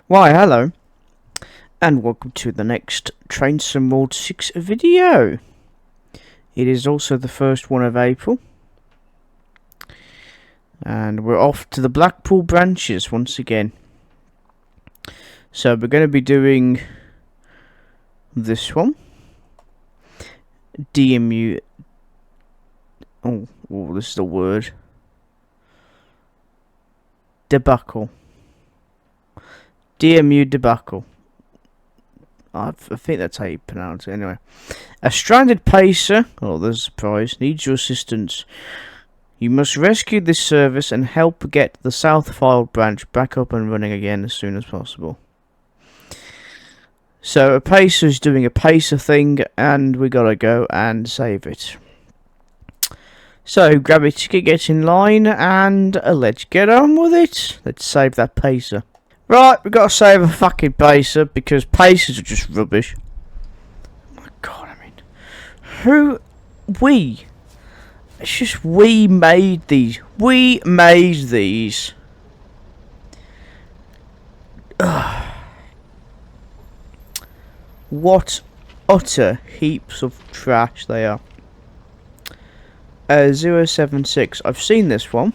Why, hello, and welcome to the next Train Sim World 6 video. It is also the first one of April, and we're off to the Blackpool Branches once again. So we're going to be doing this one, DMU, oh, this is the word, Debacle. DMU Debacle. I think that's how you pronounce it anyway. A stranded pacer, oh there's a surprise, needs your assistance. You must rescue this service and help get the South File branch back up and running again as soon as possible. So a pacer's doing a pacer thing and we gotta go and save it. So grab a ticket, get in line, and let's get on with it. Let's save that pacer. Right, we gotta save a fucking pacer because pacers are just rubbish. Oh my god, I mean, who? We. It's just we made these. We made these. Ugh. What utter heaps of trash they are. 076. I've seen this one.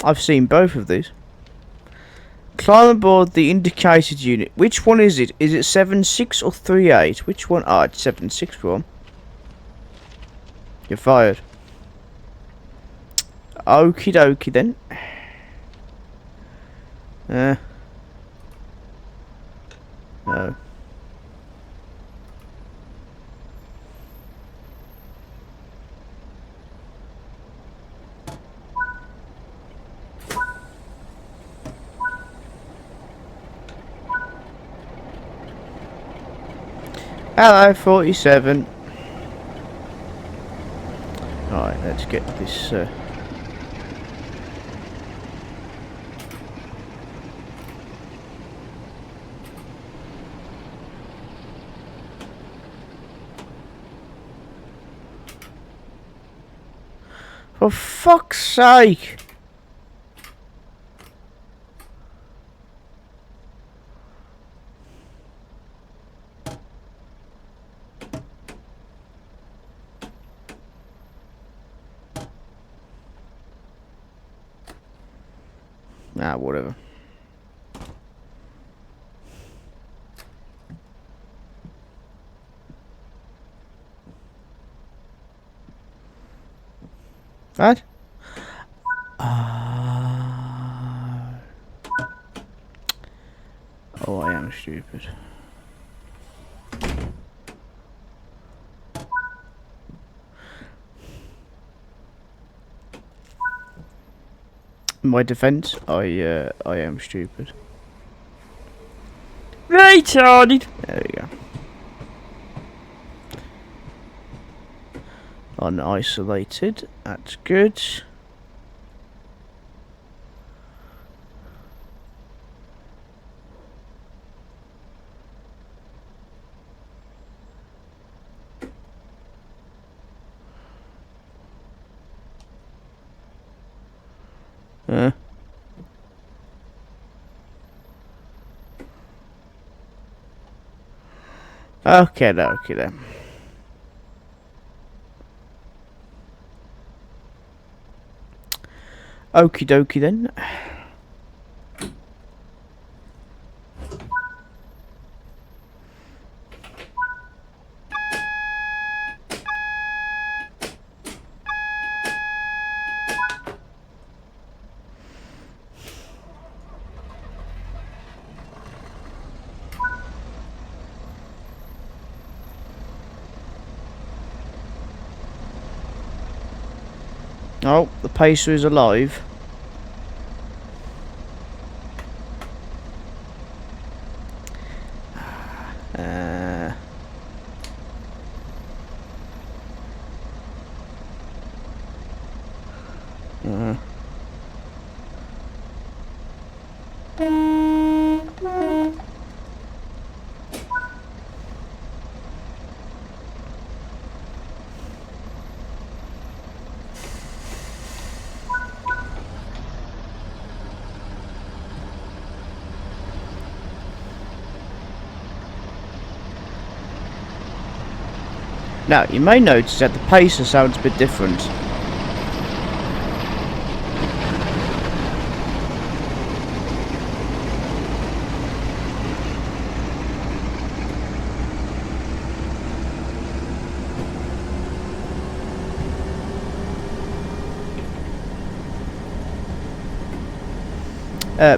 I've seen both of these. Climb aboard the indicated unit. Which one is it? Is it 76 or 38? Which one? Ah, it's 76 one. You're fired. Okie dokie then. No. Hello, 47. Alright, let's get this. For fuck's sake! Ah, whatever. What? Oh, I am stupid. In my defense, I am stupid. Retarded! There we go. Unisolated, that's good. Okay then. Okie dokie then. Oh, the pacer is alive. Now, you may notice that the pacer sounds a bit different.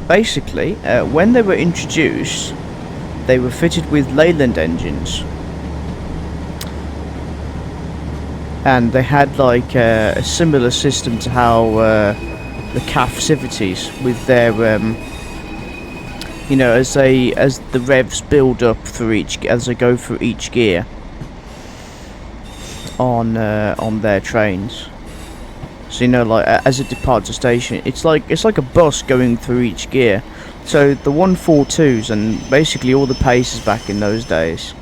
Basically, when they were introduced, they were fitted with Leyland engines. And they had like a similar system to how the CAF Civities with their, you know, as the revs build up through as they go through each gear on their trains. So you know, like as it departs a station, it's like a bus going through each gear. So the 142s and basically all the paces back in those days,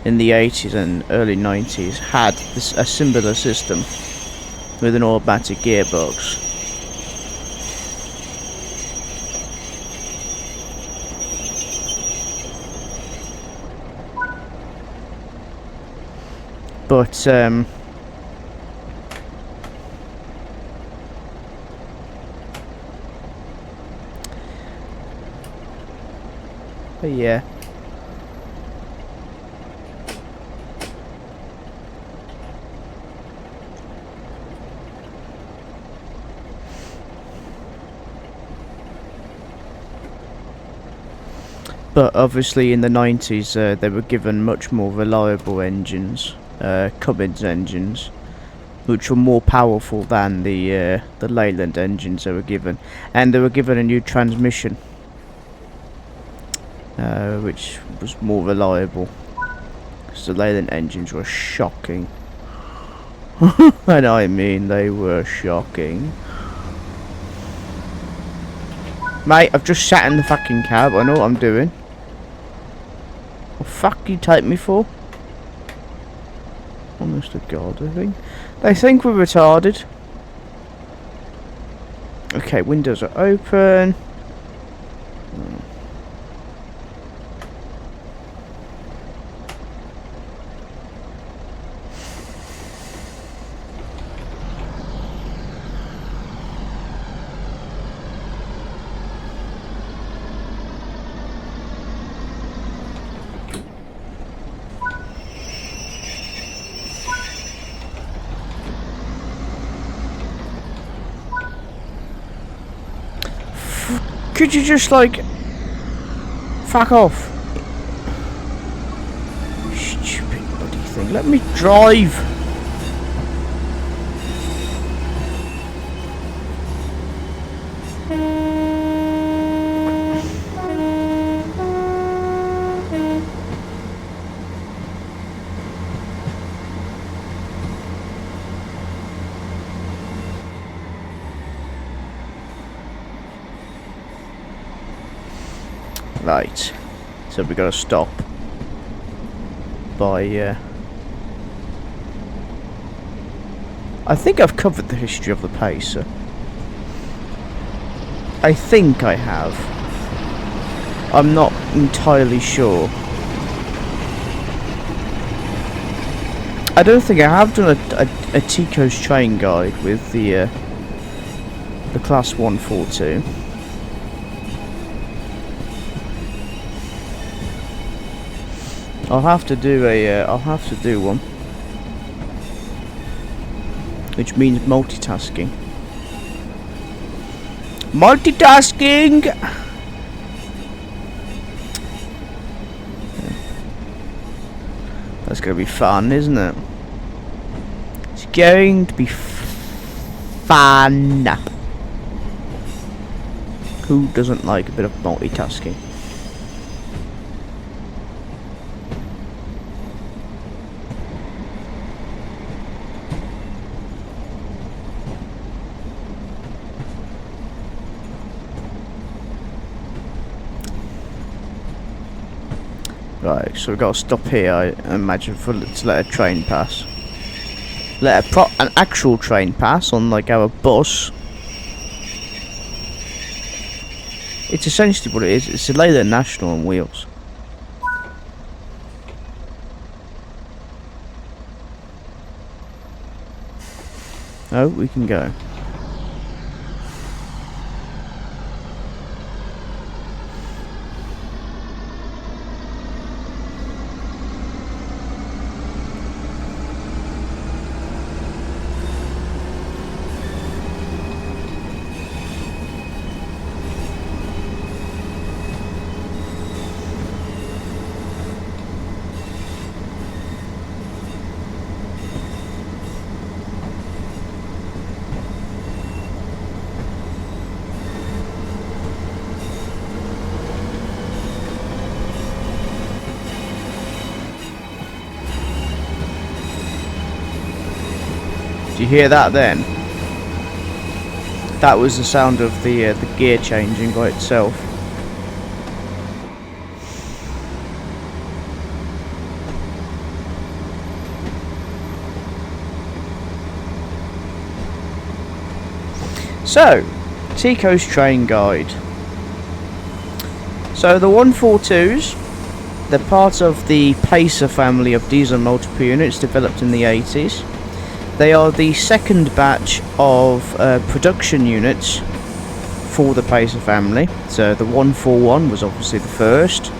in the 80s and early 90s, had a similar system with an automatic gearbox. But yeah. But obviously in the 90s they were given much more reliable engines, Cummins engines, which were more powerful than the Leyland engines they were given. And they were given a new transmission, which was more reliable, because the Leyland engines were shocking. And I mean, they were shocking. Mate, I've just sat in the fucking cab, I know what I'm doing. What the fuck you take me for? Honest to God, they think we're retarded. Okay, windows are open. Could you just, like, fuck off? Stupid bloody thing. Let me drive. Right, so we gotta stop by, I think I've covered the history of the pacer. I think I have. I'm not entirely sure. I don't think I have done a Tico's train guide with the Class 142. I'll have to do one, which means multitasking. Multitasking. That's gonna be fun, isn't it? It's going to be fun. Who doesn't like a bit of multitasking? Right, so we've got to stop here, I imagine, to let a train pass. Let an actual train pass on, like, our bus. It's essentially what it is. It's a Leyland National on wheels. Oh, we can go. Do you hear that then? That was the sound of the gear changing by itself. So, Tico's train guide. So the 142s, they're part of the Pacer family of diesel multiple units developed in the 80s. They are the second batch of production units for the Pacer family. So the 141 was obviously the first,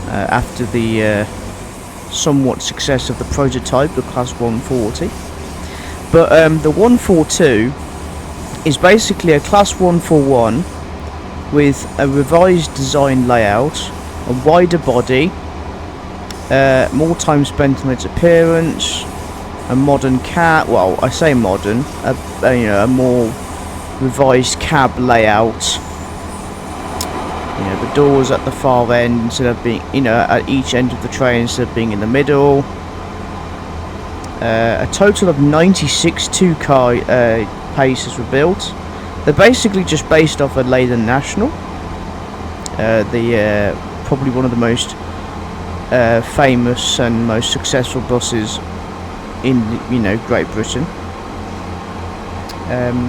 after the somewhat success of the prototype, the Class 140. But the 142 is basically a Class 141 with a revised design layout, a wider body, more time spent on its appearance, a modern cab. Well, I say modern, a more revised cab layout. You know, the doors at the far end instead of being, at each end of the train instead of being in the middle. A total of 96 two-car Pacers were built. They're basically just based off a Leyland National. Probably one of the most famous and most successful buses in Great Britain.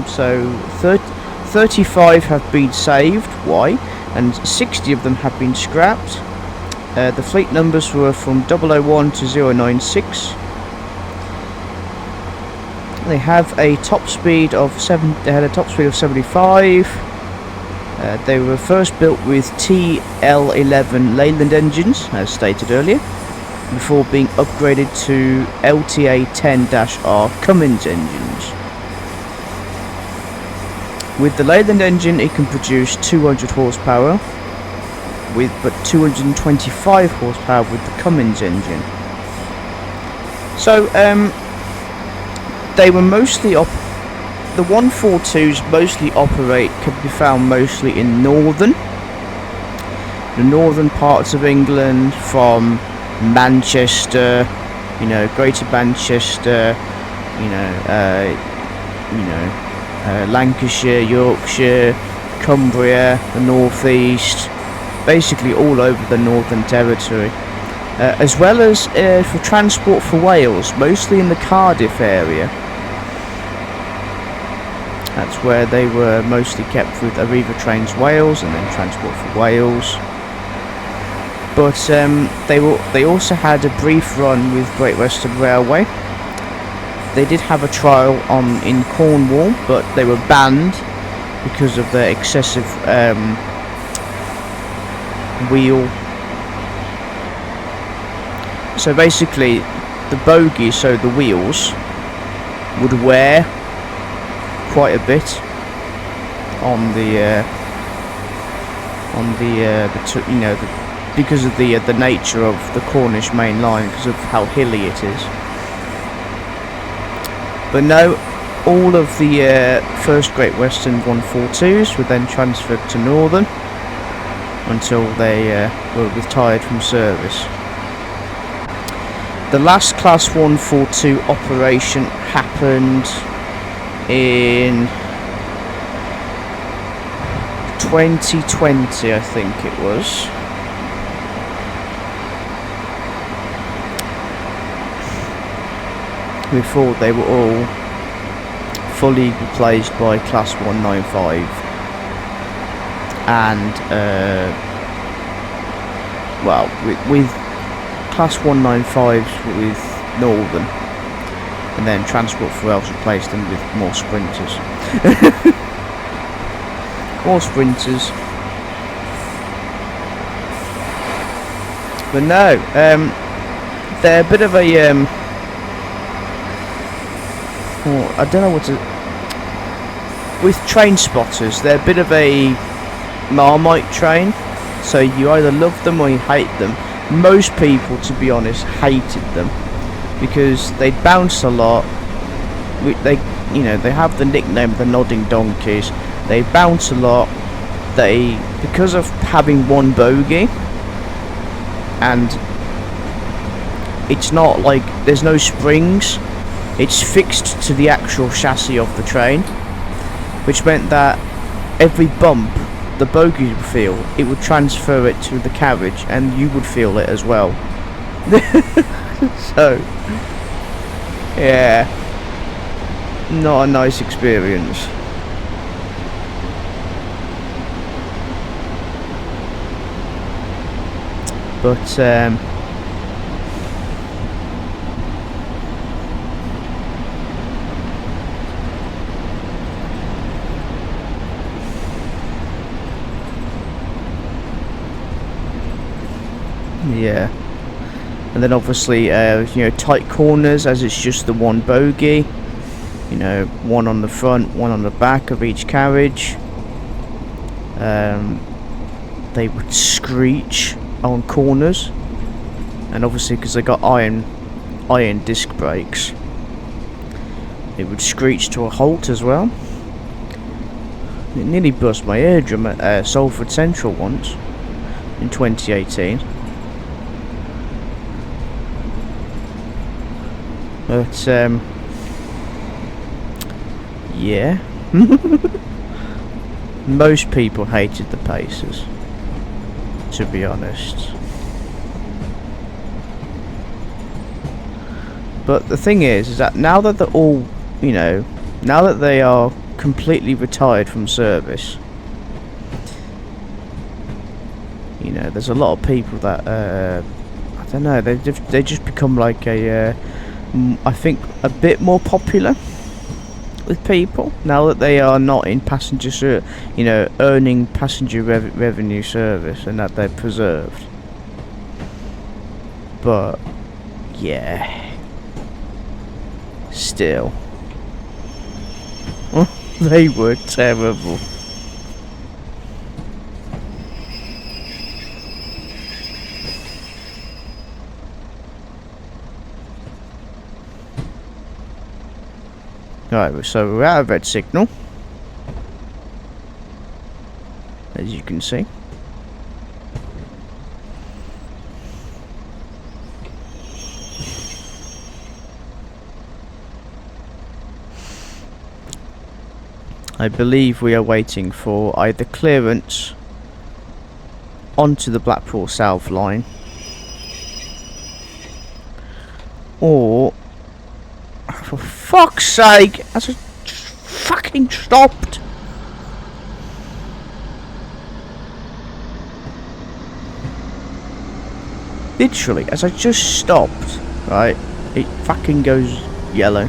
So 35 have been saved. Why? And 60 of them have been scrapped. The fleet numbers were from 001 to 096. They have a top speed of They had a top speed of 75. They were first built with TL11 Leyland engines, as stated earlier, before being upgraded to LTA10-R Cummins engines. With the Leyland engine, it can produce 200 horsepower, but 225 horsepower with the Cummins engine. So, they were mostly the 142s mostly can be found mostly in the northern parts of England, from Manchester, Greater Manchester, Lancashire, Yorkshire, Cumbria, the northeast, basically all over the Northern Territory, as well as for transport for Wales, mostly in the Cardiff area. That's where they were mostly kept, with Arriva Trains Wales and then Transport for Wales. But they also had a brief run with Great Western Railway. They did have a trial in Cornwall, but they were banned because of their excessive wheel. So basically, the bogies, so the wheels, would wear quite a bit because of the nature of the Cornish main line, because of how hilly it is. But no, all of the first Great Western 142s were then transferred to Northern until they were retired from service. The last Class 142 operation happened in 2020, I think it was. Before they were all fully replaced by Class 195 and with Class 195s with Northern, and then Transport for Wales replaced them with more sprinters. More sprinters. But no, they're a bit of a I don't know what to. With train spotters, they're a bit of a Marmite train. So you either love them or you hate them. Most people, to be honest, hated them because they bounce a lot. They have the nickname the Nodding Donkeys. They bounce a lot. Because of having one bogie, and it's not like there's no springs. It's fixed to the actual chassis of the train, which meant that every bump the bogie would feel, it would transfer it to the carriage, and you would feel it as well. So, yeah, not a nice experience. But yeah, and then obviously tight corners, as it's just the one bogie, one on the front, one on the back of each carriage. They would screech on corners, and obviously because they got iron disc brakes, it would screech to a halt as well. It nearly burst my eardrum at Salford Central once in 2018. But yeah. Most people hated the Pacers, to be honest. But the thing is that now that they're all, now that they are completely retired from service, there's a lot of people that I don't know, they just become like I think a bit more popular with people now that they are not in passenger earning passenger revenue service, and that they're preserved. But yeah, still they were terrible. Right, so we're out of red signal, as you can see. I believe we are waiting for either clearance onto the Blackpool South line, or, for fuck's sake, as I just fucking stopped. Literally, as I just stopped, right, it fucking goes yellow.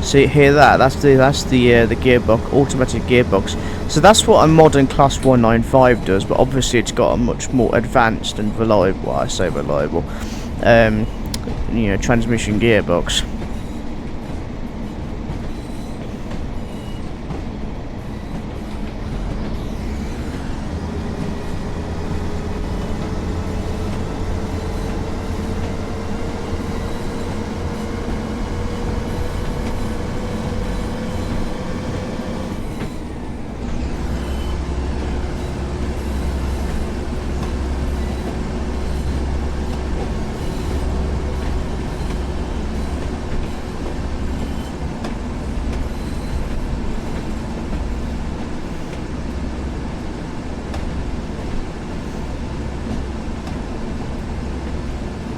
See, hear that? That's the gearbox, automatic gearbox. So that's what a modern Class 195 does, but obviously it's got a much more advanced and reliable, well, I say reliable, transmission gearbox.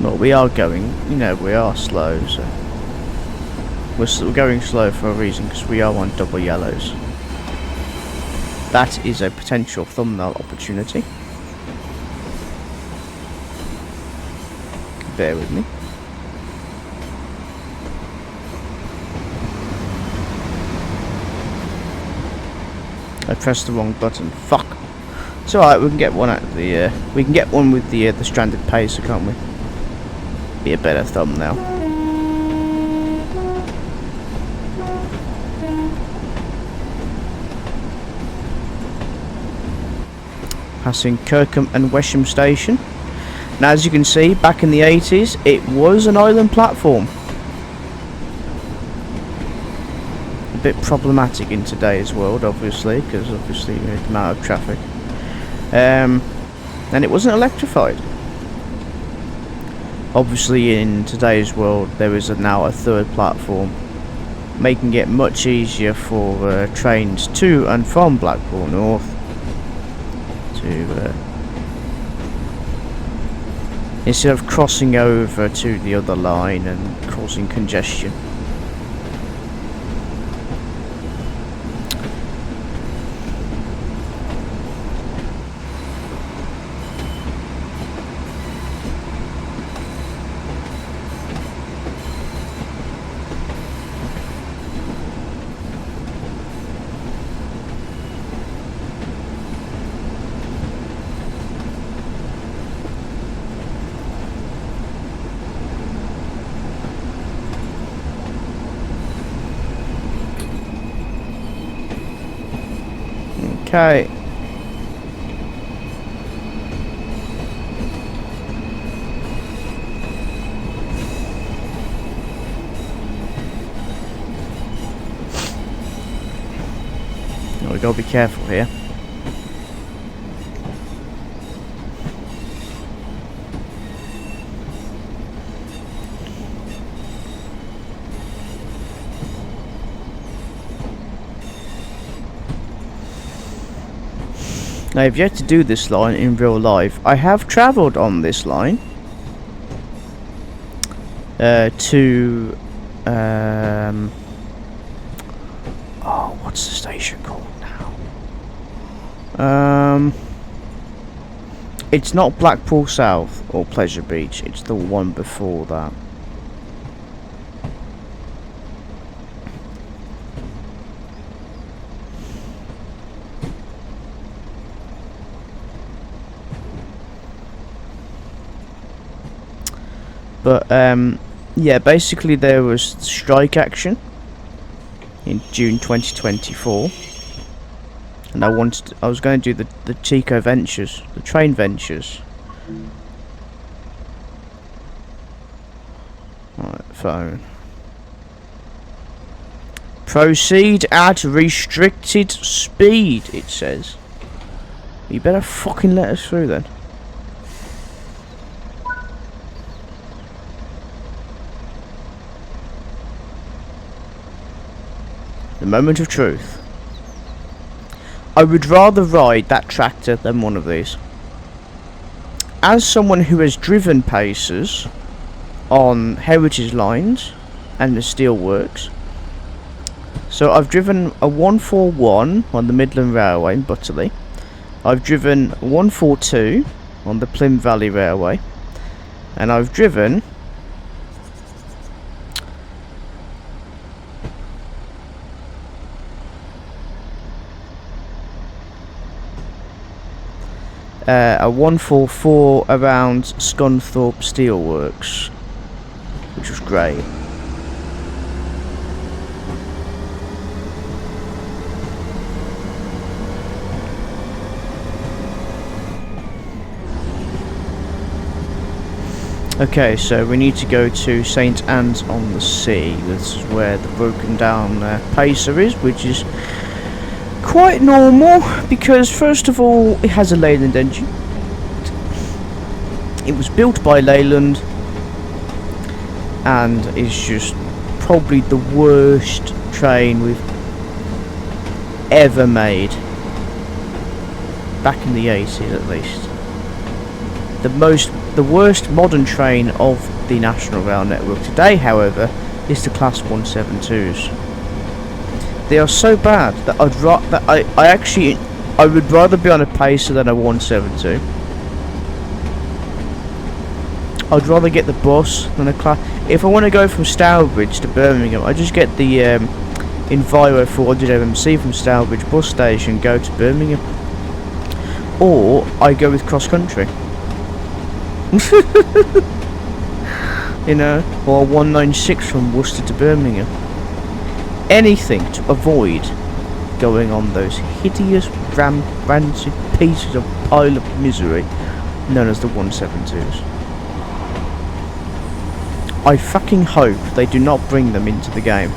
Well, we are going, we are slow, so we're going slow for a reason, because we are on double yellows. That is a potential thumbnail opportunity. Bear with me. I pressed the wrong button. Fuck. It's alright, we can get one out of the we can get one with the stranded pacer, can't we? Be a better thumbnail. Passing Kirkham and Wesham Station. Now, as you can see, back in the 80s, it was an island platform. A bit problematic in today's world, obviously, because obviously the amount of traffic. And it wasn't electrified. Obviously, in today's world, there is now a third platform, making it much easier for trains to and from Blackpool North to instead of crossing over to the other line and causing congestion. Okay. Oh, we gotta be careful here. Now, I've yet to do this line in real life. I have travelled on this line to oh, what's the station called now? It's not Blackpool South or Pleasure Beach. It's the one before that. But yeah, basically there was strike action in June 2024, and I was going to do the Chico Ventures, the train ventures. Right, phone. Proceed at restricted speed, it says. You better fucking let us through then. The moment of truth. I would rather ride that tractor than one of these. As someone who has driven pacers on heritage lines and the steelworks, so I've driven a 141 on the Midland Railway in Butterley. I've driven 142 on the Plym Valley Railway, and I've driven a 144 around Scunthorpe Steelworks, which was great. Okay, so we need to go to St Anne's on the Sea. This is where the broken down pacer is, which is quite normal because, first of all, it has a Leyland engine. It was built by Leyland and is just probably the worst train we've ever made. Back in the 80s, at least. The worst modern train of the National Rail network today, however, is the Class 172s. They are so bad that I actually I would rather be on a pacer than a 172. I'd rather get the bus than a class. If I want to go from Stourbridge to Birmingham, I just get the Enviro 400 MMC from Stourbridge bus station, go to Birmingham. Or I go with cross country. You know, or 196 from Worcester to Birmingham. Anything to avoid going on those hideous rancid pieces of pile of misery known as the 172s. I fucking hope they do not bring them into the game.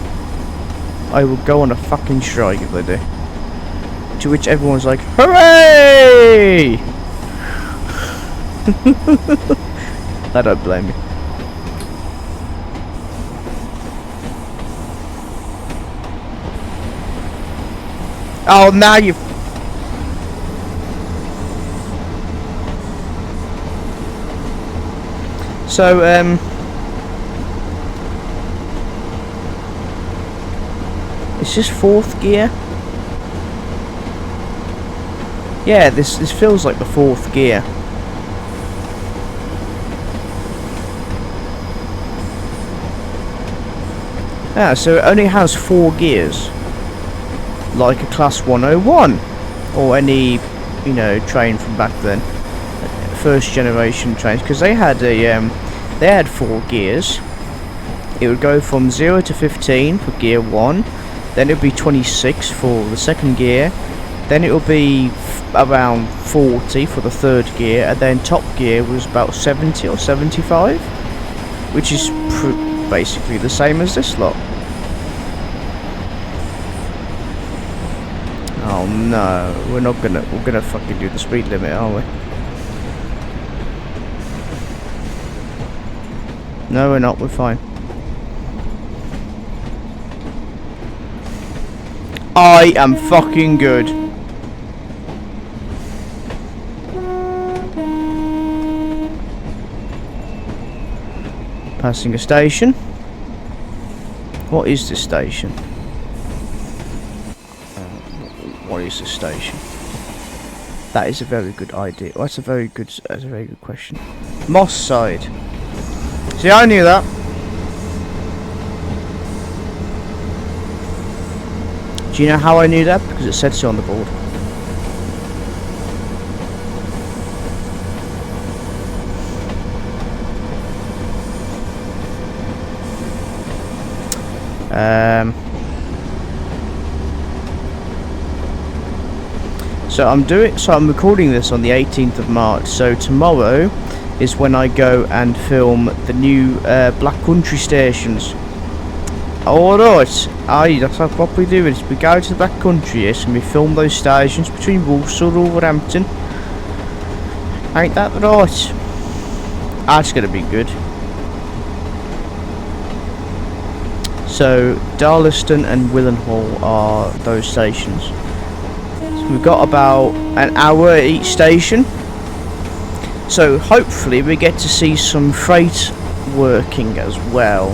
I will go on a fucking strike if they do. To which everyone's like, hooray! I don't blame me. Oh, now you. So, it's just 4th gear. Yeah, this feels like the 4th gear. Ah, so it only has 4 gears. Like a class 101 or any, you know, train from back then, first generation trains, because they had they had 4 gears. It would go from 0 to 15 for gear 1, then it would be 26 for the 2nd gear, then it would be around 40 for the 3rd gear, and then top gear was about 70 or 75, which is basically the same as this lot. Oh no, we're gonna fucking do the speed limit, are we? No, we're not, we're fine. I am fucking good. Passing a station. What is this station? What is the station? That is a very good idea. That's a very good question. Moss Side. See, I knew that. Do you know how I knew that? Because it said so on the board. So I'm recording this on the 18th of March, so tomorrow is when I go and film the new Black Country stations. Alright, aye, that's what we do, is we go to the Black Country, yes, and we film those stations between Walsall and Wolverhampton. Ain't that right? That's gonna be good. So Darlaston and Willenhall are those stations. So we've got about an hour at each station. So hopefully we get to see some freight working as well.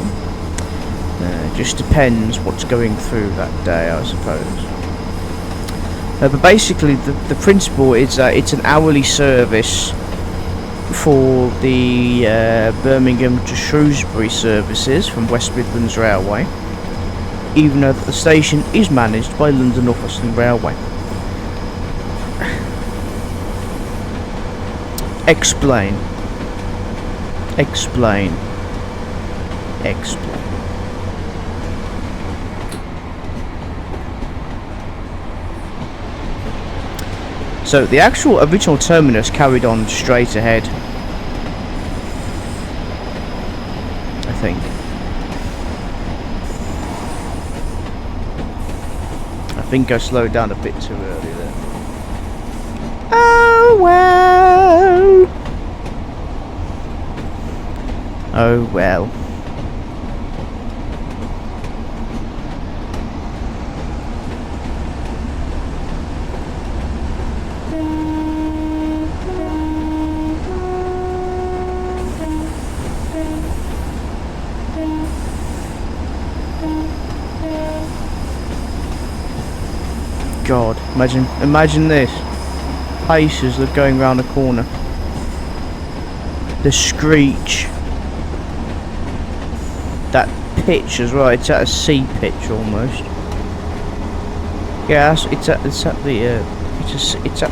Just depends what's going through that day, I suppose. But basically the principle is that it's an hourly service for the Birmingham to Shrewsbury services from West Midlands Railway, even though the station is managed by London North Western Railway. Explain. Explain. Explain. So the actual original terminus carried on straight ahead, I think. I think I slowed down a bit too early there. Oh well. Oh well. god. Imagine this. Pacers that are going round the corner. The screech. That pitch as well. It's at a C pitch almost. Yeah, it's at the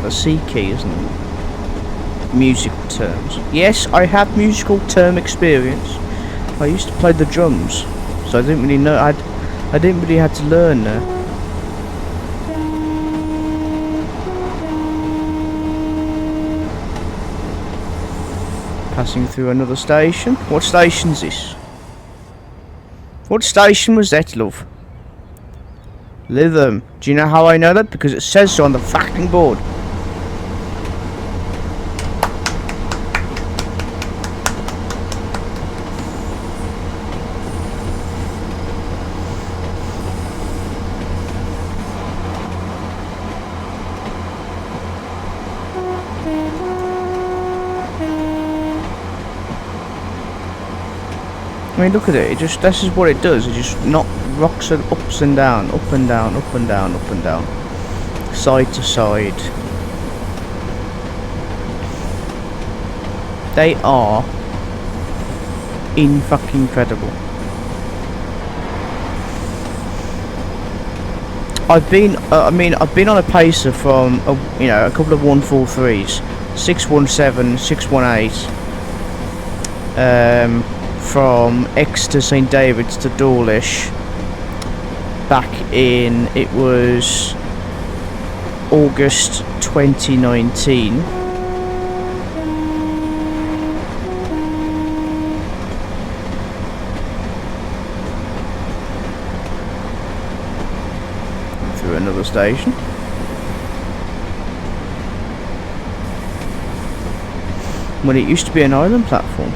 C key, isn't it? Musical terms. Yes, I have musical term experience. I used to play the drums, so I didn't really know. I didn't really have to learn there. Passing through another station. What station's this? What station was that, love? Lytham. Do you know how I know that? Because it says so on the fucking board. I mean, look at it. This is what it does. It just rocks it ups and down, up and down, up and down, up and down, side to side. They are fucking incredible. I've been on a pacer from a couple of 143s, 617, 618. From Exeter St David's to Dawlish back in, it was August 2019. Through another station. When it used to be an island platform.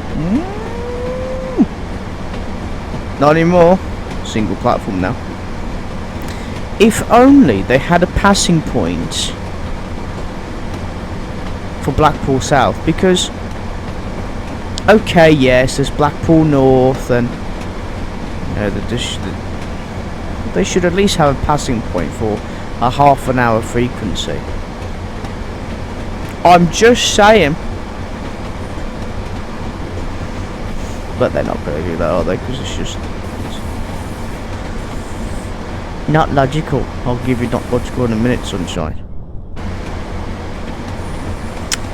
Not anymore. Single platform now. If only they had a passing point for Blackpool South, because okay, yes, there's Blackpool North, and they should at least have a passing point for a half-an-hour frequency. I'm just saying. But they're not going to do that, are they? Because it's just not logical. I'll give you not logical in a minute, sunshine.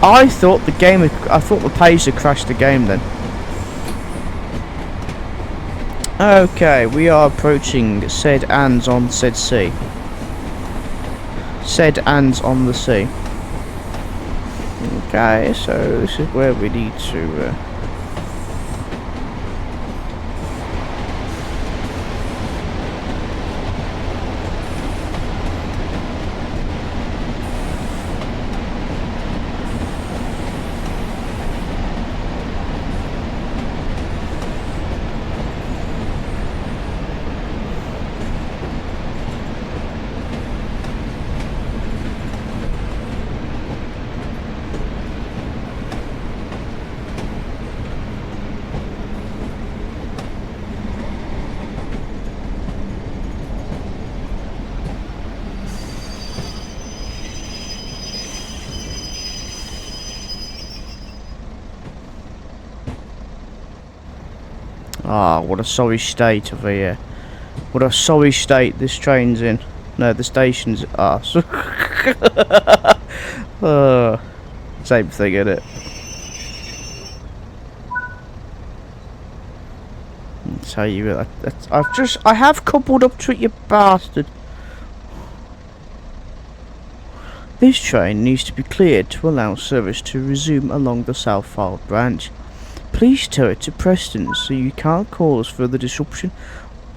I thought the pacer crashed the game then. Okay, we are approaching said Anns on said sea. Said Anns on the sea. Okay, so this is where we need to. Ah, what a sorry state of a, what a sorry state this train's in. No, the station's arse. Same thing, innit? I'll tell you that. I have coupled up to it, you bastard. This train needs to be cleared to allow service to resume along the Blackpool branch. Please tow it to Preston so you can't cause further disruption.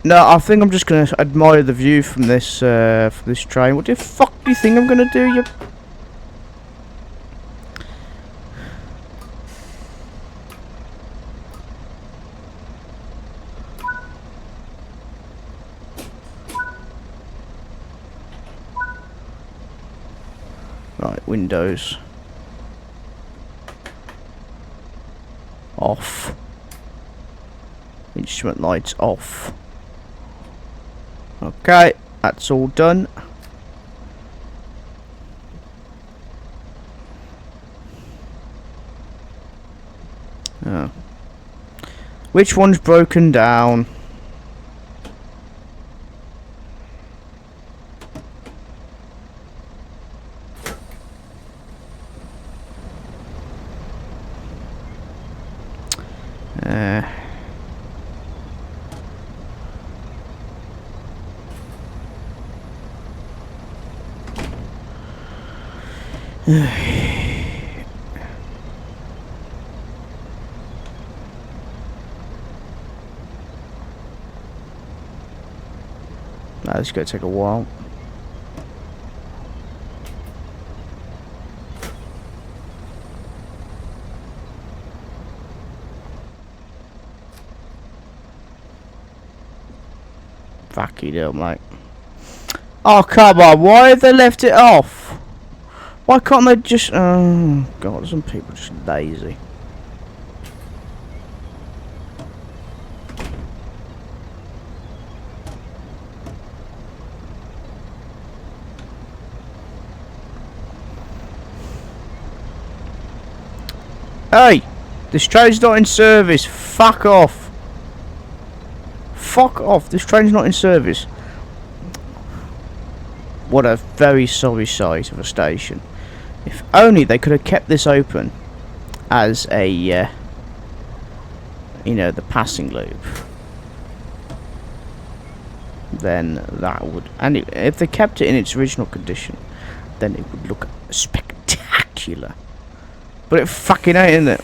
No, I think I'm just gonna admire the view from this train. What the fuck do you think I'm gonna do, you? Right, windows. Off. Instrument lights off. Okay, that's all done. Oh. Which one's broken down? That's gonna take a while. Fucking hell, mate. Oh, come on, why have they left it off? Why can't they just... Oh, God, some people are just lazy. Hey! This train's not in service. Fuck off. Fuck off. This train's not in service. What a very sorry sight of a station. If only they could have kept this open as a, you know, the passing loop. Then that would... And if they kept it in its original condition, then it would look spectacular. But it fucking ain't, isn't it?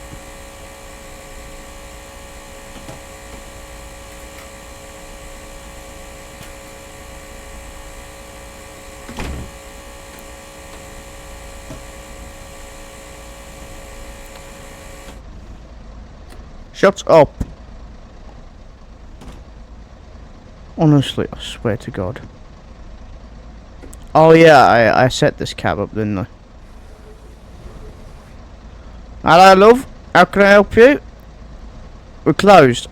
Shut up! Honestly, I swear to God. Oh yeah, I set this cab up, didn't I? Hello, love. How can I help you? We're closed.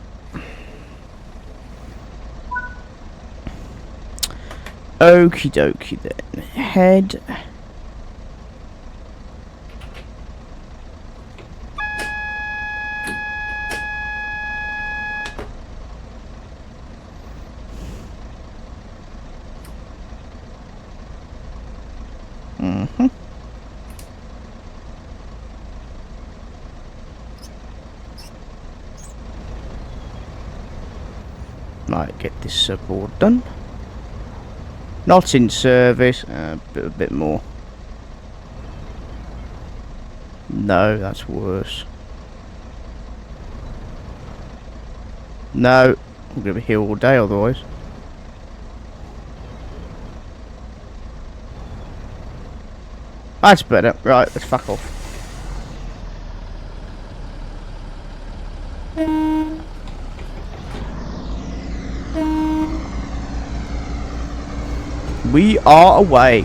Okie dokie then. Head. Might get this board done. Not in service. A bit more. No, that's worse. No, I'm gonna be here all day otherwise. That's better. Right, let's fuck off. We are away.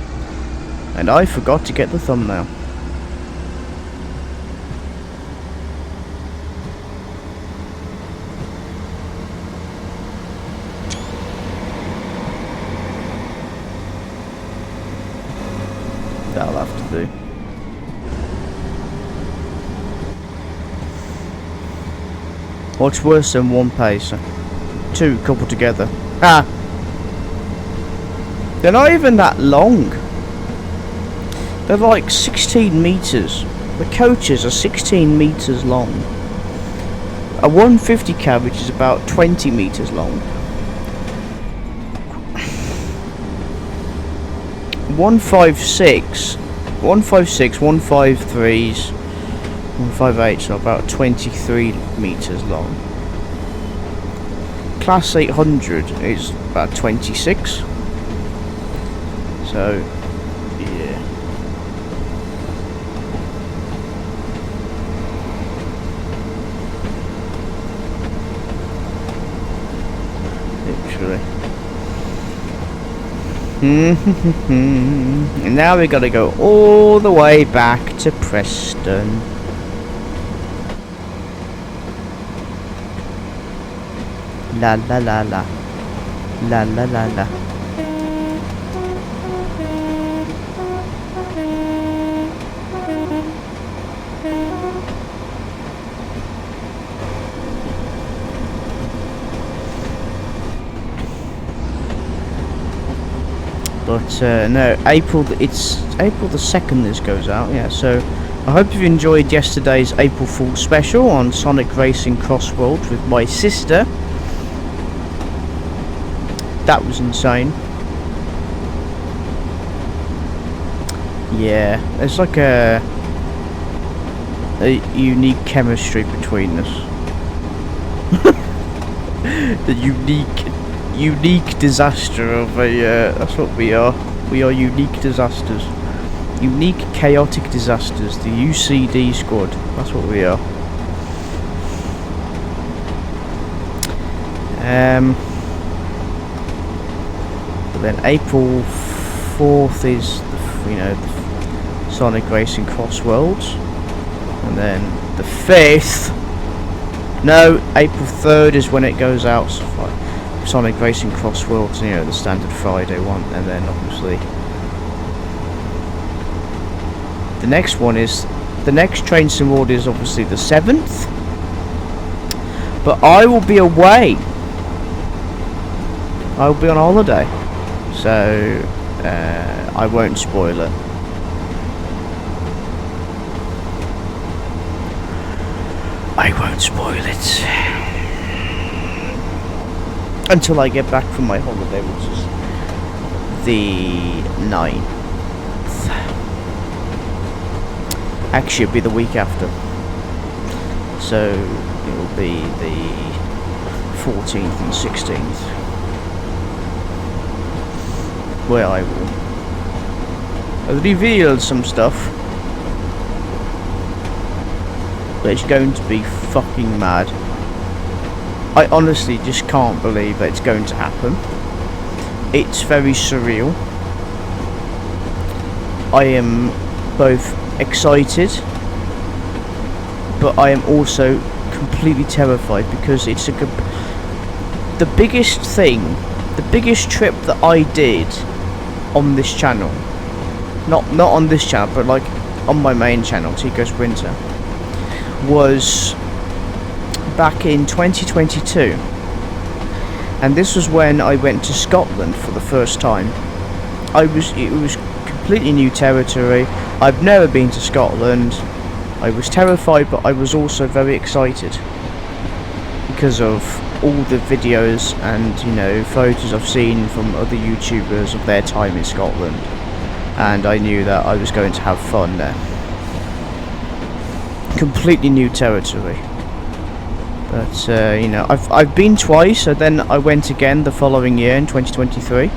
And I forgot to get the thumbnail. That'll have to do. What's worse than one pacer? Two coupled together. Ah! They're not even that long. They're like 16 metres. The coaches are 16 metres long. A 150 carriage is about 20 metres long. 156, 153s, 158s are about 23 metres long. Class 800 is about 26. So, yeah. Literally. And now we gotta go all the way back to Preston. La la la la. La la la la. But no, it's April the 2nd this goes out, yeah, so I hope you enjoyed yesterday's April Fool's special on Sonic Racing Cross Worlds with my sister. That was insane. Yeah, there's like a unique chemistry between us. The unique disaster of a that's what we are. We are unique disasters. Unique chaotic disasters. The UCD squad. That's what we are. But then April 4th is the Sonic Racing Cross Worlds, and then the 5th. No, April 3rd is when it goes out. Sonic Racing Cross Worlds, the standard Friday one, and then obviously the next one is the next Train Sim World is obviously the 7th. But I will be away. I will be on holiday, so I won't spoil it. I won't spoil it until I get back from my holiday, which is the 9th. Actually, it'll be the week after, so it will be the 14th and 16th, where I will reveal some stuff. But it's going to be fucking mad. I honestly just can't believe that it's going to happen. It's very surreal. I am both excited, but I am also completely terrified, because it's the biggest trip that I did on this channel, not on this channel, but like on my main channel, Tico Sprinter, was back in 2022, and this was when I went to Scotland for the first time. It was completely new territory. I've never been to Scotland. I was terrified, but I was also very excited because of all the videos and photos I've seen from other YouTubers of their time in Scotland, and I knew that I was going to have fun there. Completely new territory. But I've been twice, so then I went again the following year in 2023.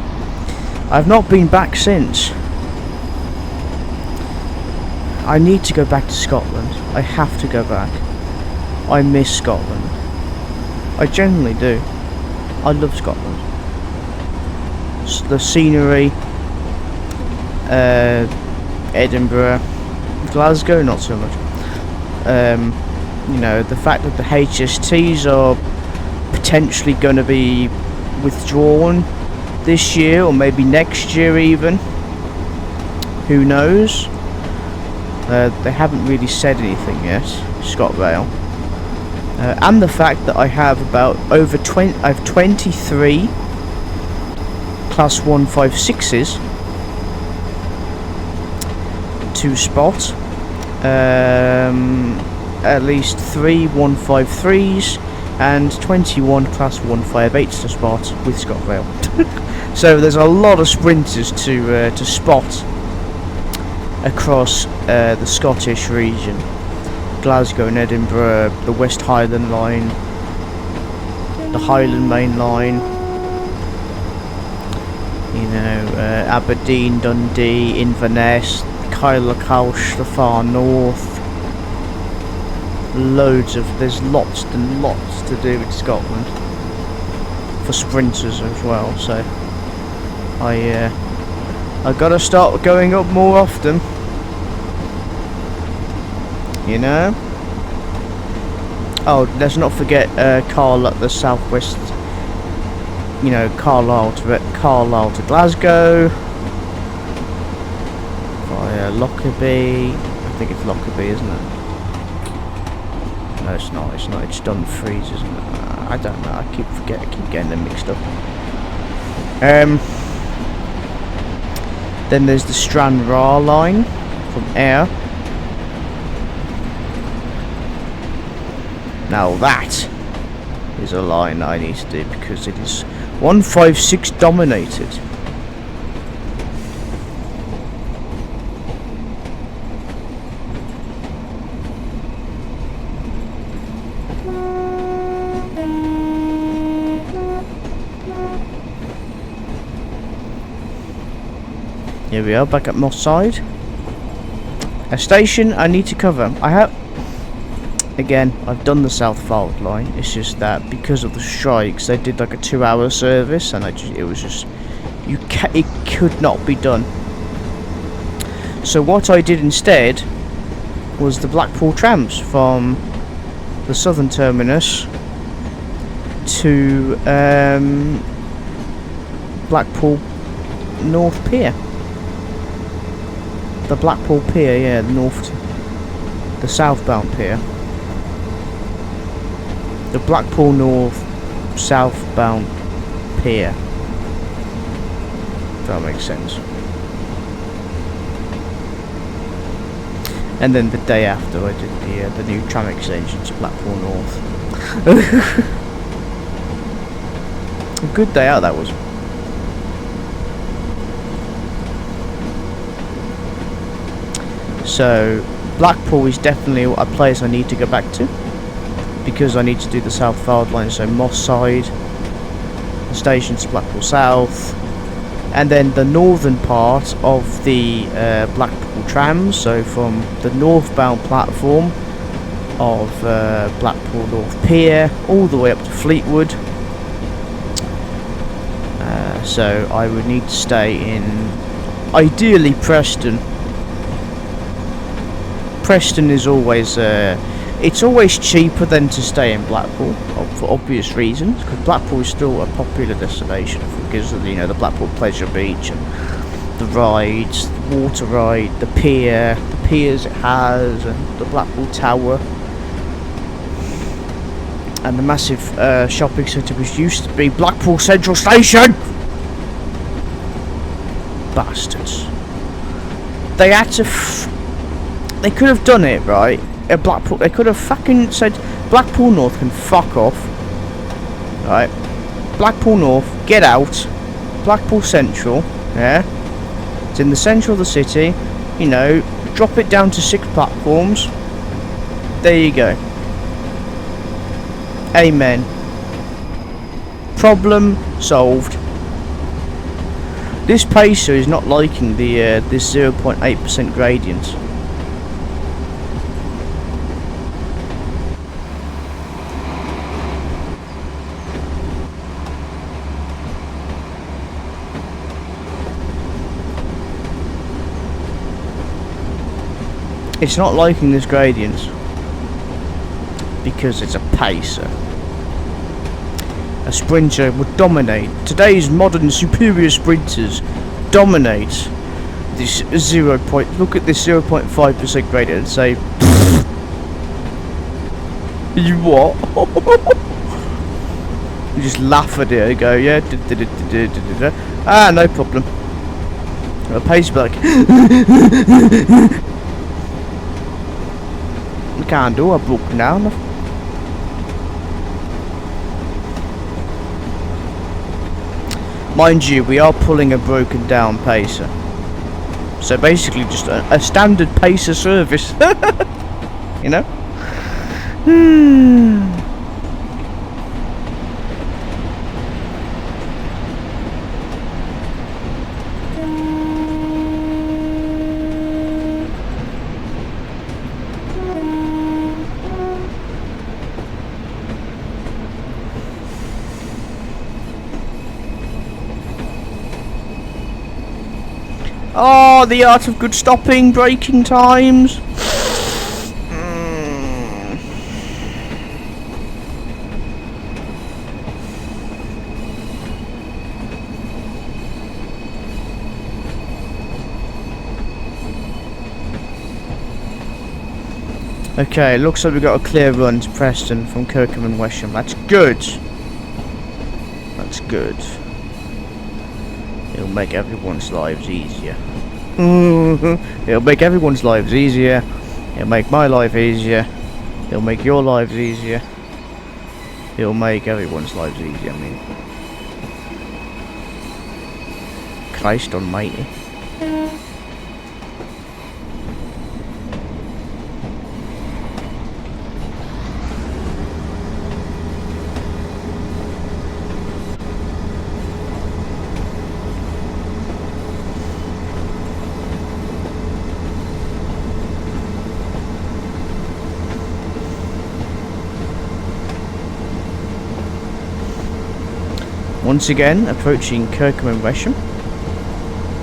I've not been back since. I need to go back to Scotland. I have to go back. I miss Scotland. I genuinely do. I love Scotland. The scenery, Edinburgh, Glasgow, not so much. The fact that the HSTs are potentially going to be withdrawn this year, or maybe next year even. Who knows? They haven't really said anything yet, ScotRail. And the fact that I have I have 23 Class 156s to spot. At least 3 153s and 21 Class 158s to spot with ScotRail. So there's a lot of sprinters to spot across the Scottish region. Glasgow and Edinburgh, the West Highland line, the Highland Main line, Aberdeen, Dundee, Inverness, Kyle-Lacouche, the far north. There's lots and lots to do with Scotland for sprinters as well, so I gotta start going up more often, Oh, let's not forget Carl at the southwest, Carlisle to Glasgow via Lockerbie. I think it's Lockerbie, isn't it? No, it's not. It's Dumfries, isn't it? I don't know. I keep getting them mixed up. Then there's the Stranraer line from Ayr. Now that is a line I need to do because it is 156 dominated. Here we are, back at Moss Side. A station I need to cover. Again, I've done the South Fold line. It's just that because of the strikes, they did like a 2-hour service, and it was just it could not be done. So what I did instead was the Blackpool trams from the southern terminus to Blackpool North Pier. The Blackpool Pier, yeah, the southbound pier. The Blackpool North southbound pier. If that makes sense. And then the day after I did the new tram extension to Blackpool North. A good day out that was. So Blackpool is definitely a place I need to go back to, because I need to do the South Fold line, so Moss Side, the stations Blackpool South, and then the northern part of the Blackpool trams, so from the northbound platform of Blackpool North Pier all the way up to Fleetwood. So I would need to stay in, ideally, Preston. Preston is always it's always cheaper than to stay in Blackpool for obvious reasons, because Blackpool is still a popular destination because of the Blackpool Pleasure Beach and the rides, the water ride, the piers it has, and the Blackpool Tower, and the massive shopping centre which used to be Blackpool Central Station. Bastards. They had to. They could have done it right. At Blackpool, they could have fucking said Blackpool North can fuck off. Right. Blackpool North, get out. Blackpool Central, yeah. It's in the centre of the city. Drop it down to 6 platforms. There you go. Amen. Problem solved. This pacer is not liking this 0.8% gradient. It's not liking this gradient because it's a pacer. A sprinter would dominate. Today's modern superior sprinters dominate this look at this 0.5% gradient and say, you what? You just laugh at it and go, yeah, no problem. A pacer back. Can't do, I broke down. Mind you, we are pulling a broken down pacer, so basically just a standard pacer service. Oh, the art of good stopping, braking times. Okay, looks like we've got a clear run to Preston from Kirkham and Wesham. That's good. That's good. It'll make everyone's lives easier. It'll make everyone's lives easier. It'll make my life easier. It'll make your lives easier. It'll make everyone's lives easier, I mean. Christ almighty. Once again, approaching Kirkham and Wesham,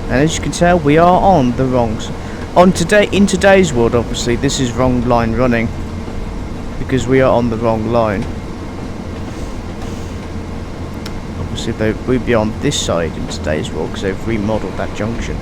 and as you can tell, we are on the wrongs. In today's world, obviously, this is wrong line running because we are on the wrong line. Obviously, we'd be on this side in today's world because they've remodeled that junction.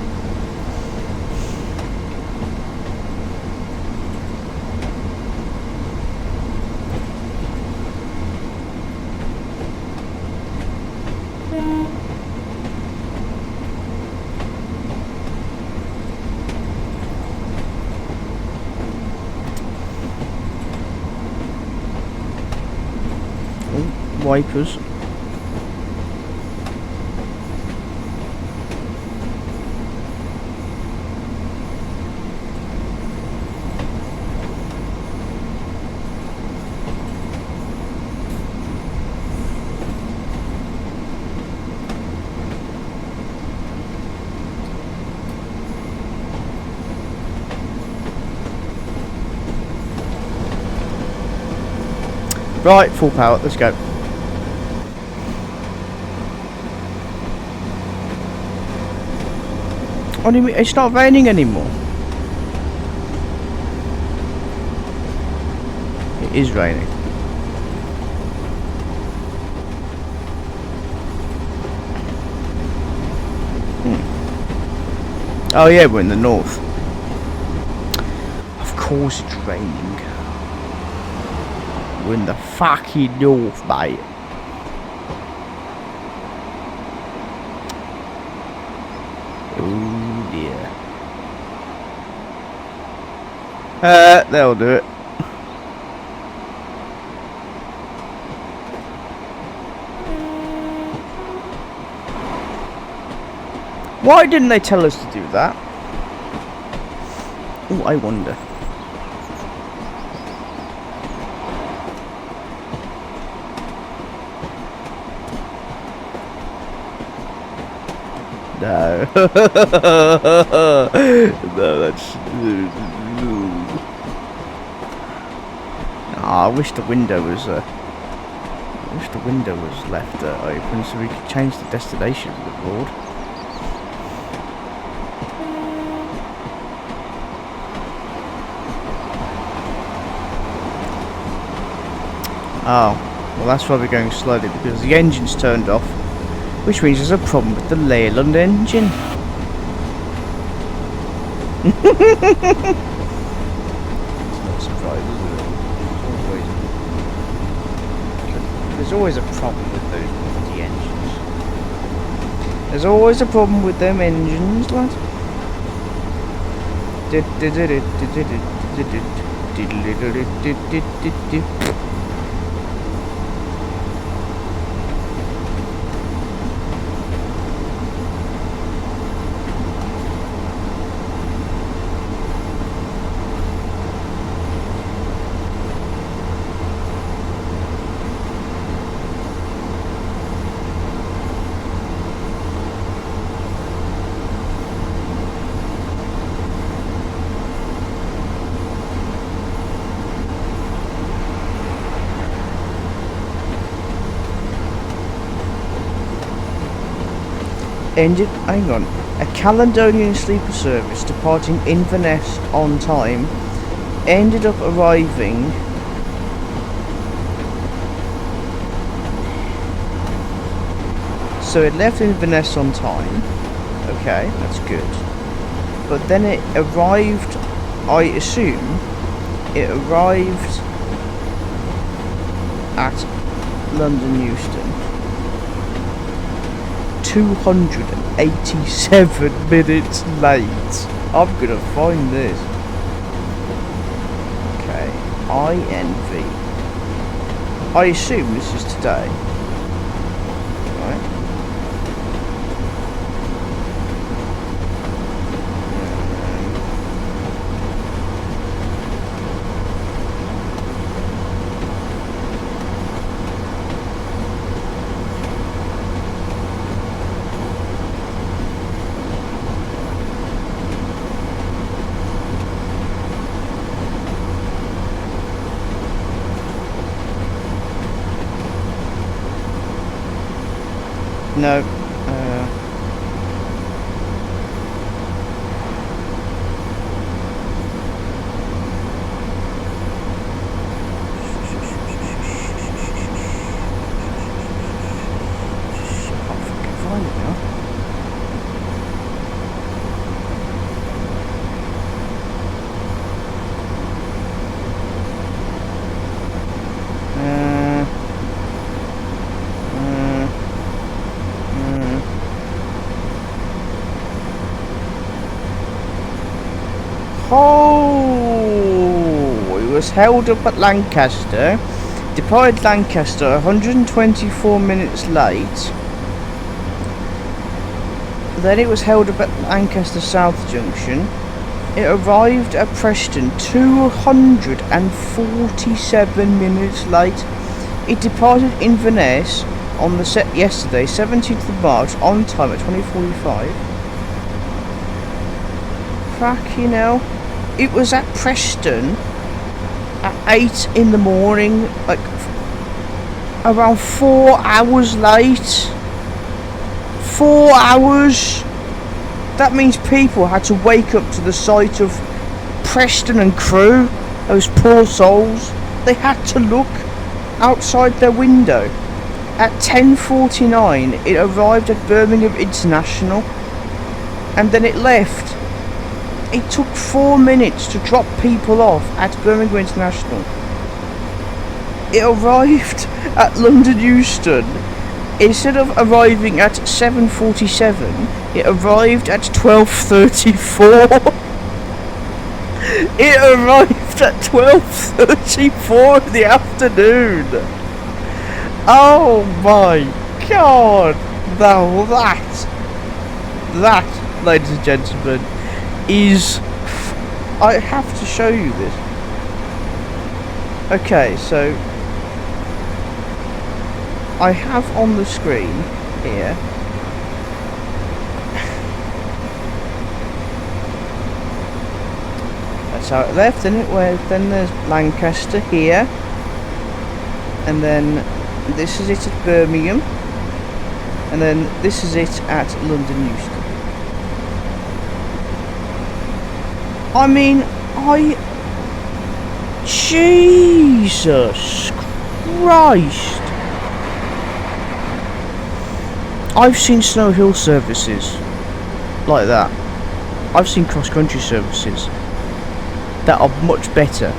Wipers. Right, full power, let's go. It's not raining anymore. It is raining. Oh yeah, we're in the north. Of course it's raining. We're in the fucking north, mate. Oh dear. That'll do it. Why didn't they tell us to do that? Oh, I wonder. No. No, that's... I wish the window was left open so we could change the destination of the board. Oh, well that's why we're going slowly, because the engine's turned off, which means there's a problem with the Leyland engine. It's not surprising, is it? There's always a problem with those bloody engines. There's always a problem with them engines, lad. Hang on. A Caledonian sleeper service departing Inverness on time ended up arriving so it left Inverness on time. Okay, that's good. But then it arrived, I assume it arrived at London Euston 287 minutes late. I'm gonna find this. Okay, INV. I assume this is today. Right. No. Oh, it was held up at Lancaster. Departed Lancaster 124 minutes late. Then it was held up at Lancaster South Junction. It arrived at Preston 247 minutes late. It departed Inverness on the yesterday, 17th of March, on time at 20:45. Fucking hell. It was at Preston at 8 in the morning, like around 4 hours late. 4 hours. That means people had to wake up to the sight of Preston and Crewe. Those poor souls. They had to look outside their window. At 10:49 it arrived at Birmingham International, and then it left. It took 4 minutes to drop people off at Birmingham International. It arrived at London Euston. Instead of arriving at 7:47, it arrived at 12:34. It arrived at 12:34 in the afternoon. Oh my god! Now that, ladies and gentlemen, is... I have to show you this. Okay, so I have on the screen here that's how it left, and then there's Lancaster here, and then this is it at Birmingham, and then this is it at London Euston. I mean, Jesus Christ! I've seen Snow Hill services like that. I've seen cross-country services that are much better.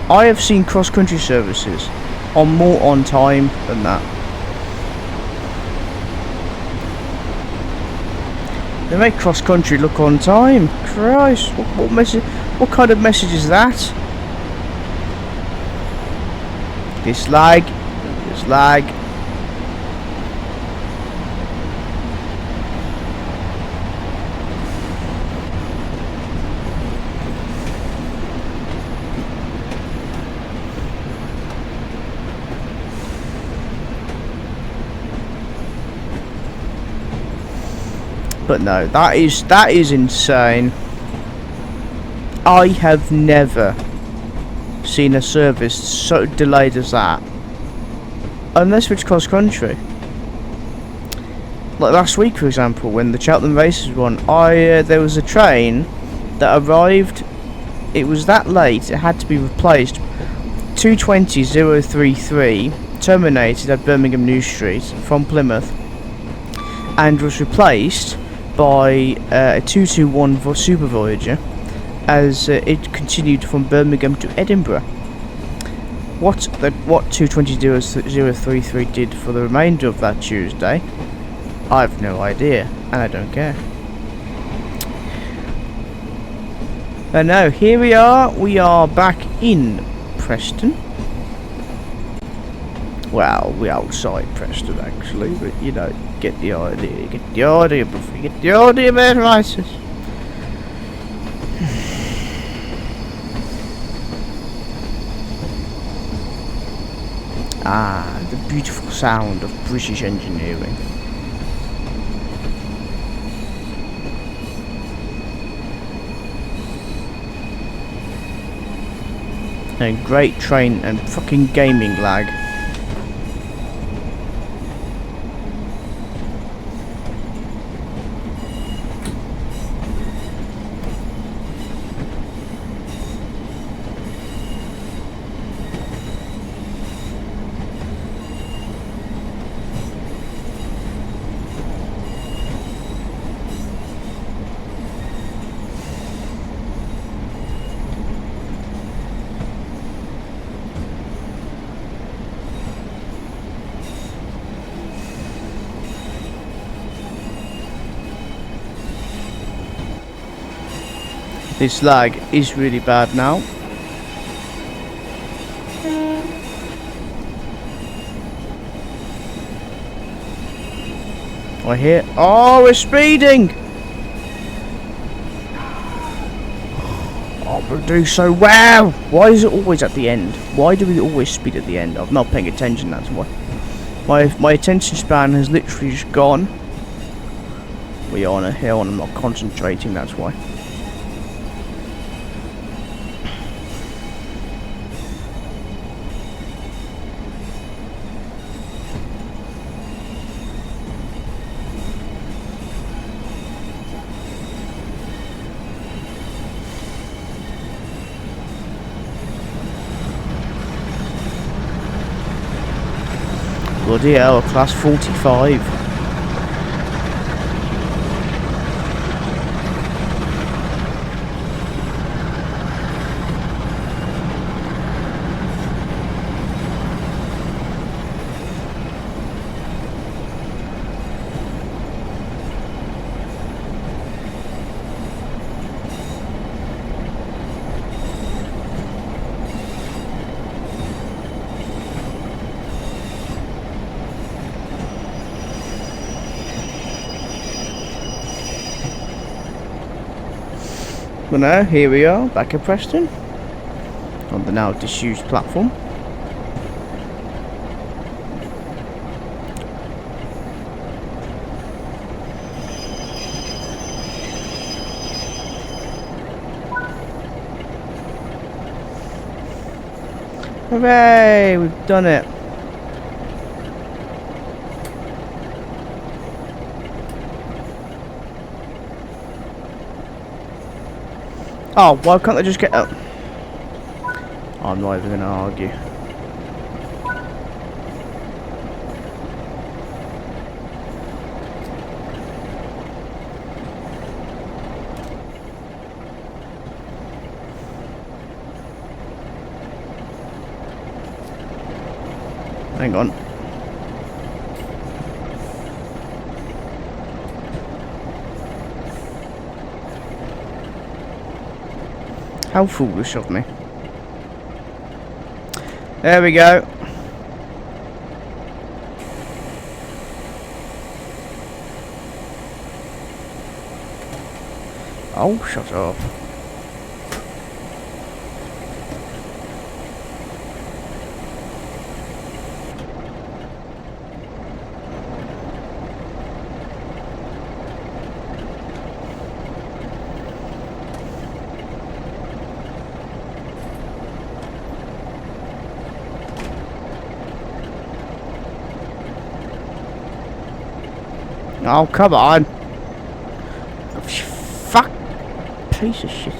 I have seen cross-country services on more on time than that. They make cross-country look on time. Christ, what message? What kind of message is that? Dislag. But no, that is insane. I have never seen a service so delayed as that, unless it's cross country. Like last week, for example, when the Cheltenham races were on, there was a train that arrived. It was that late; it had to be replaced. 2:20:033 terminated at Birmingham New Street from Plymouth, and was replaced by a 221 Super Voyager as it continued from Birmingham to Edinburgh. What 220033 did for the remainder of that Tuesday, I've no idea, and I don't care. And now here we are back in Preston. Well, we're outside Preston actually, but you know, get the idea, man, rises. Ah, the beautiful sound of British engineering. And great train and fucking gaming lag. This lag is really bad now. I hear. Oh, we're speeding! Oh, we're doing so well! Why is it always at the end? Why do we always speed at the end? I'm not paying attention, that's why. My attention span has literally just gone. We're on a hill and I'm not concentrating, that's why. Bloody hell, class 45. Well now, here we are, back at Preston, on the now disused platform. Hooray, we've done it. Oh, why can't they just get up? I'm not even going to argue. Hang on. How foolish of me. There we go. Oh, shut up. Oh, come on. Fuck. Piece of shit.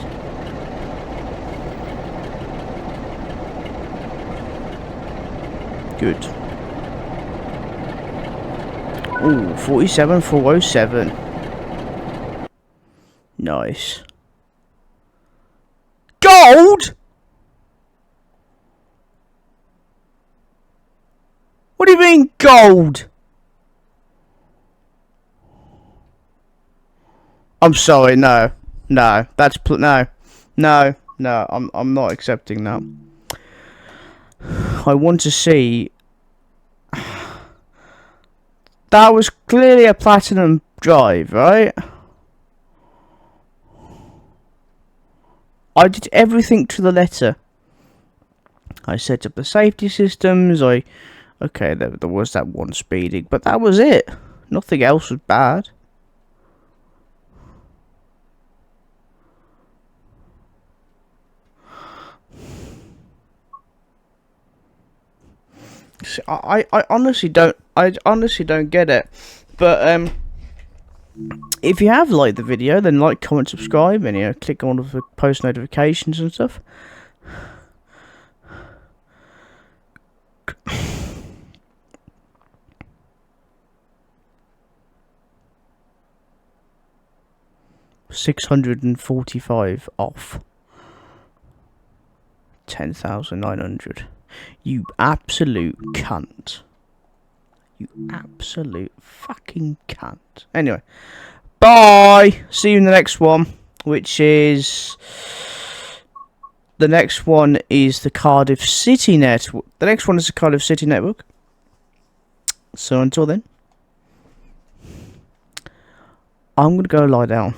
Good. Ooh, 47,407. Nice. Gold? What do you mean gold? I'm sorry, no. No, that's no. No, I'm not accepting that. I want to see. That was clearly a platinum drive, right? I did everything to the letter. I set up the safety systems, okay, there was that one speeding, but that was it. Nothing else was bad. See, I honestly don't get it. But if you have liked the video, then like, comment, subscribe, and click on the post notifications and stuff. $645 off 10,900. You absolute cunt. You absolute fucking cunt. Anyway, bye. See you in the next one, which is the next one is the Cardiff City network. The next one is the Cardiff City network. So until then, I'm gonna go lie down.